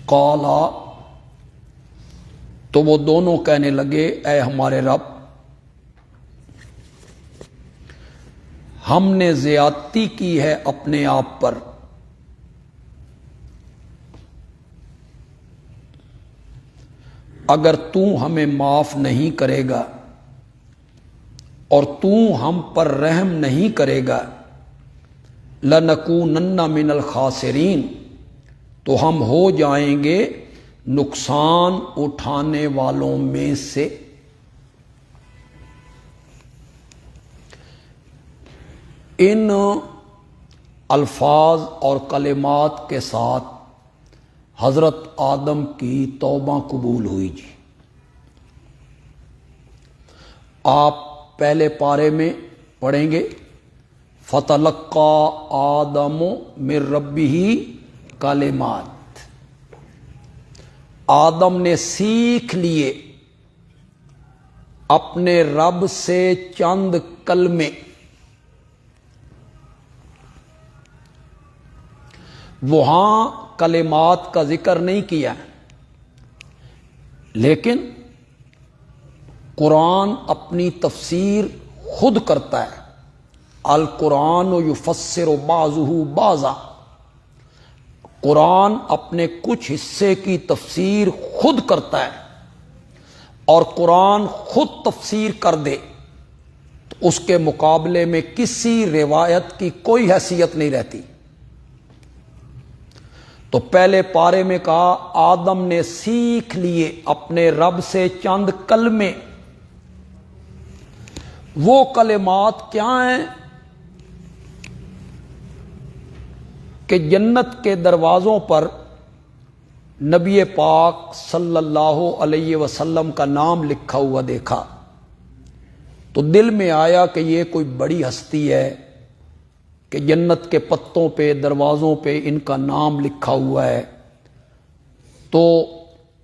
قالا، تو وہ دونوں کہنے لگے اے ہمارے رب، ہم نے زیادتی کی ہے اپنے آپ پر، اگر تو ہمیں معاف نہیں کرے گا اور تو ہم پر رحم نہیں کرے گا، لَنَكُونَنَّ مِنَ الْخَاسِرِينَ، تو ہم ہو جائیں گے نقصان اٹھانے والوں میں سے۔ ان الفاظ اور کلمات کے ساتھ حضرت آدم کی توبہ قبول ہوئی جی۔ آپ پہلے پارے میں پڑھیں گے فَتَلَقَّى آدَمُ مِن رَبِّهِ کلمات، آدم نے سیکھ لیے اپنے رب سے چند کلمے۔ وہاں کلمات کا ذکر نہیں کیا، لیکن قرآن اپنی تفسیر خود کرتا ہے۔ القرآن یفسر بعضہ بعضا، قرآن اپنے کچھ حصے کی تفسیر خود کرتا ہے، اور قرآن خود تفسیر کر دے تو اس کے مقابلے میں کسی روایت کی کوئی حیثیت نہیں رہتی۔ تو پہلے پارے میں کہا آدم نے سیکھ لیے اپنے رب سے چند کلمے۔ وہ کلمات کیا ہیں کہ جنت کے دروازوں پر نبی پاک صلی اللہ علیہ وسلم کا نام لکھا ہوا دیکھا تو دل میں آیا کہ یہ کوئی بڑی ہستی ہے کہ جنت کے پتوں پہ دروازوں پہ ان کا نام لکھا ہوا ہے۔ تو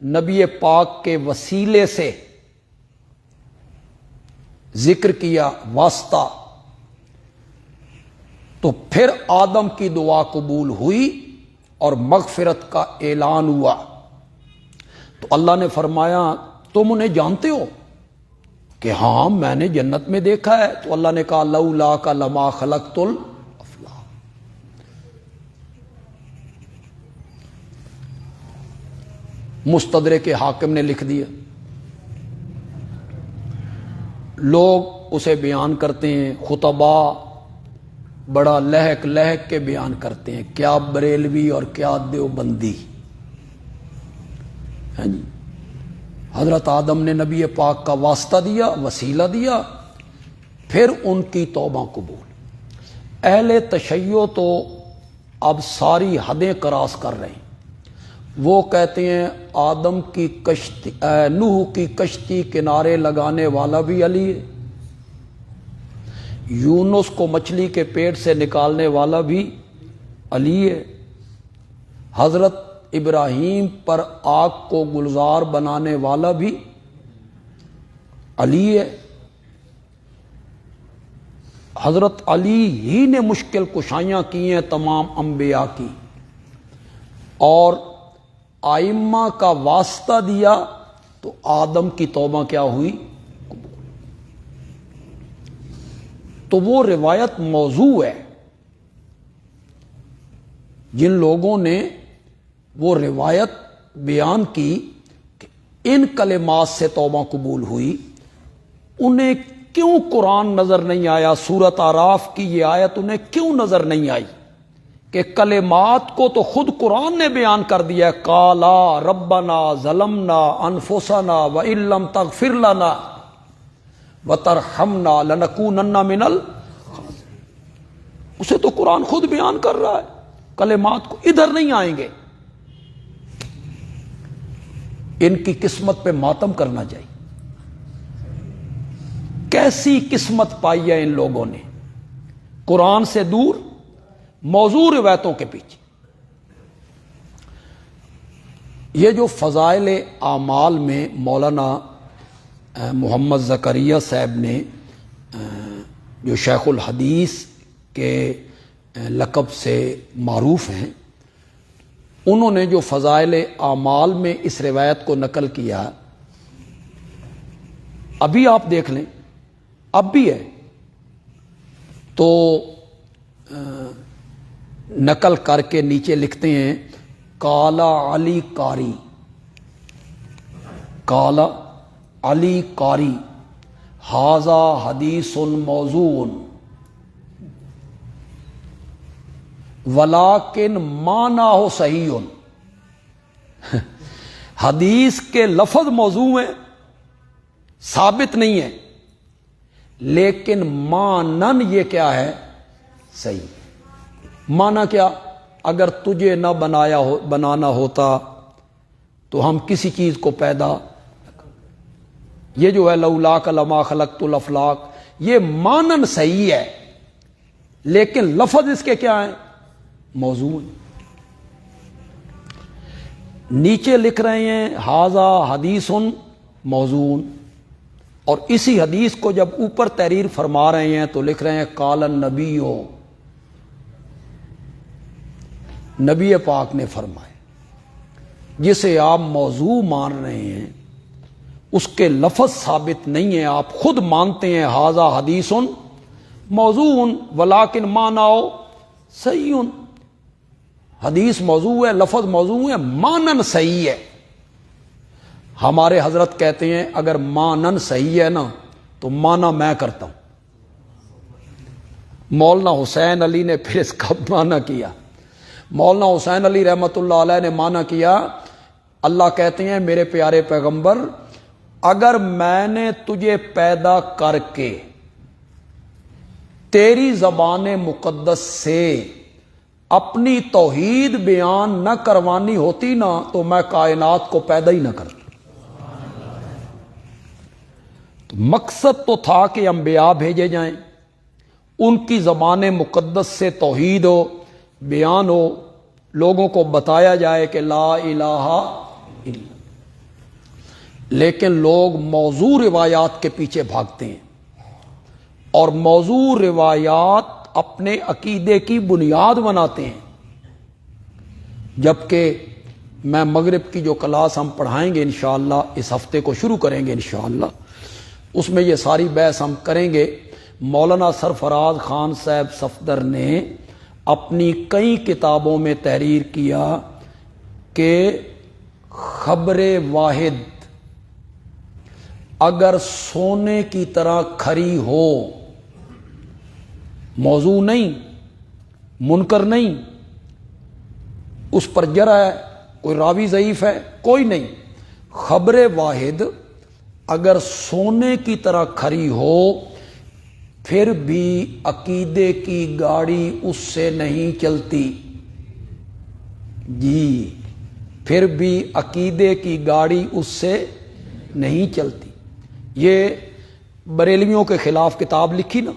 نبی پاک کے وسیلے سے ذکر کیا واسطہ، تو پھر آدم کی دعا قبول ہوئی اور مغفرت کا اعلان ہوا۔ تو اللہ نے فرمایا تم انہیں جانتے ہو کہ ہاں میں نے جنت میں دیکھا ہے؟ تو اللہ نے کہا لولاک لما خلقت الافلاک۔ مستدرک حاکم نے لکھ دیا، لوگ اسے بیان کرتے ہیں، خطبا بڑا لہک لہک کے بیان کرتے ہیں، کیا بریلوی اور کیا دیوبندی ہیں جی۔ حضرت آدم نے نبی پاک کا واسطہ دیا، وسیلہ دیا، پھر ان کی توبہ قبول۔ اہل تشیع تو اب ساری حدیں کراس کر رہے ہیں۔ وہ کہتے ہیں آدم کی کشتی، نوح کی کشتی کنارے لگانے والا بھی علی ہے، یونس کو مچھلی کے پیٹ سے نکالنے والا بھی علی ہے، حضرت ابراہیم پر آگ کو گلزار بنانے والا بھی علی ہے، حضرت علی ہی نے مشکل کشائیاں کی ہیں تمام انبیاء کی، اور آئمہ کا واسطہ دیا تو آدم کی توبہ کیا ہوئی؟ تو وہ روایت موضوع ہے۔ جن لوگوں نے وہ روایت بیان کی کہ ان کلمات سے توبہ قبول ہوئی، انہیں کیوں قرآن نظر نہیں آیا؟ سورۃ اعراف کی یہ آیت انہیں کیوں نظر نہیں آئی کہ کلمات کو تو خود قرآن نے بیان کر دیا ہے، قالا ربنا ظلمنا انفسنا وان لم تغفر لنا وترحمنا لنکونن من اسے تو قرآن خود بیان کر رہا ہے، کلمات کو ادھر نہیں آئیں گے۔ ان کی قسمت پہ ماتم کرنا چاہیے۔ کیسی قسمت پائی ہے ان لوگوں نے، قرآن سے دور، موضوع روایتوں کے پیچھے۔ یہ جو فضائل اعمال میں مولانا محمد زکریا صاحب نے جو شیخ الحدیث کے لقب سے معروف ہیں، انہوں نے جو فضائل اعمال میں اس روایت کو نقل کیا، ابھی آپ دیکھ لیں، اب بھی ہے تو نقل کر کے نیچے لکھتے ہیں کالا علی قاری، کالا علی قاری ھذا حدیث موضوع ولیکن معنیہ صحیح، حدیث کے لفظ موضوع ہیں، ثابت نہیں ہے، لیکن مانن یہ کیا ہے؟ صحیح۔ مانا کیا؟ اگر تجھے نہ بنانا ہوتا تو ہم کسی چیز کو پیدا، یہ جو ہے لولاک لما خلقت الافلاک، یہ مانن صحیح ہے، لیکن لفظ اس کے کیا ہیں؟ موضوع۔ نیچے لکھ رہے ہیں ھذا حدیث موضوع، اور اسی حدیث کو جب اوپر تحریر فرما رہے ہیں تو لکھ رہے ہیں قال النبی، نبی پاک نے فرمایا۔ جسے آپ موضوع مان رہے ہیں اس کے لفظ ثابت نہیں ہیں، آپ خود مانتے ہیں ھذا حدیث موضوع ولیکن معنیٰ صحیح، حدیث موضوع ہے، لفظ موضوع ہے، مانن صحیح ہے۔ ہمارے حضرت کہتے ہیں اگر مانن صحیح ہے نا تو مانا میں کرتا ہوں۔ مولانا حسین علی نے پھر اس کا مانا کیا، مولانا حسین علی رحمۃ اللہ علیہ نے مانا کیا، اللہ کہتے ہیں میرے پیارے پیغمبر اگر میں نے تجھے پیدا کر کے تیری زبان مقدس سے اپنی توحید بیان نہ کروانی ہوتی نا تو میں کائنات کو پیدا ہی نہ کرتا۔ تو مقصد تو تھا کہ انبیاء بھیجے جائیں، ان کی زبان مقدس سے توحید ہو، بیان ہو، لوگوں کو بتایا جائے کہ لا الہ الا، لیکن لوگ موضوع روایات کے پیچھے بھاگتے ہیں اور موضوع روایات اپنے عقیدے کی بنیاد بناتے ہیں، جبکہ میں مغرب کی جو کلاس ہم پڑھائیں گے انشاءاللہ، اس ہفتے کو شروع کریں گے انشاءاللہ، اس میں یہ ساری بحث ہم کریں گے۔ مولانا سرفراز خان صاحب صفدر نے اپنی کئی کتابوں میں تحریر کیا کہ خبر واحد اگر سونے کی طرح کھری ہو، موضوع نہیں، منکر نہیں، اس پر جرح ہے، کوئی راوی ضعیف ہے، کوئی نہیں، خبر واحد اگر سونے کی طرح کھری ہو پھر بھی عقیدے کی گاڑی اس سے نہیں چلتی، جی پھر بھی عقیدے کی گاڑی اس سے نہیں چلتی۔ یہ بریلویوں کے خلاف کتاب لکھی نا،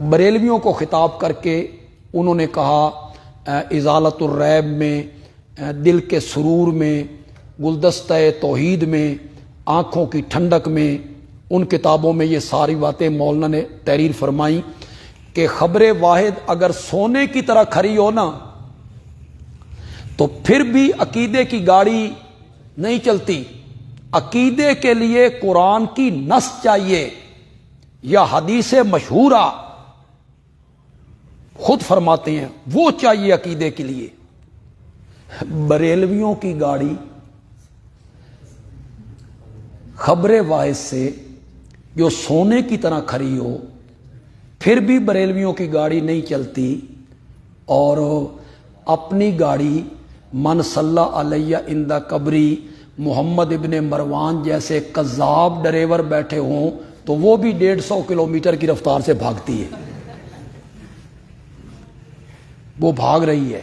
بریلویوں کو خطاب کر کے انہوں نے کہا ازالت الریب میں، دل کے سرور میں، گلدستہ توحید میں، آنکھوں کی ٹھنڈک میں، ان کتابوں میں یہ ساری باتیں مولانا نے تحریر فرمائی کہ خبر واحد اگر سونے کی طرح کھری ہو نا تو پھر بھی عقیدے کی گاڑی نہیں چلتی۔ عقیدے کے لیے قرآن کی نص چاہیے یا حدیث مشہورہ، خود فرماتے ہیں وہ چاہیے عقیدے کے لیے۔ بریلویوں کی گاڑی خبر واحد سے جو سونے کی طرح کھری ہو پھر بھی بریلویوں کی گاڑی نہیں چلتی، اور اپنی گاڑی من صلی علیہ عند قبری محمد ابن مروان جیسے کذاب ڈرائیور بیٹھے ہوں تو وہ بھی 150 کلومیٹر کی رفتار سے بھاگتی ہے، وہ بھاگ رہی ہے۔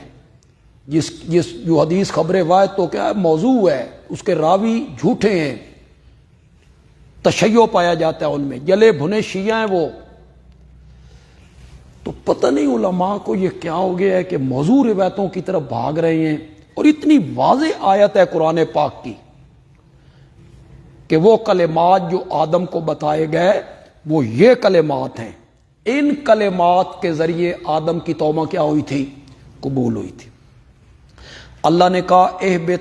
جس جو حدیث خبر واحد تو کیا ہے، موضوع ہے، اس کے راوی جھوٹے ہیں، تشیع پایا جاتا ہے ان میں، جلے بھنے شیعہ ہیں وہ۔ تو پتہ نہیں علماء کو یہ کیا ہو گیا ہے کہ موضوع روایتوں کی طرف بھاگ رہے ہیں، اور اتنی واضح آیت ہے قرآن پاک کی کہ وہ کلمات جو آدم کو بتائے گئے وہ یہ کلمات ہیں، ان کلمات کے ذریعے آدم کی توبہ کیا ہوئی تھی؟ قبول ہوئی تھی۔ اللہ نے کہا اہبط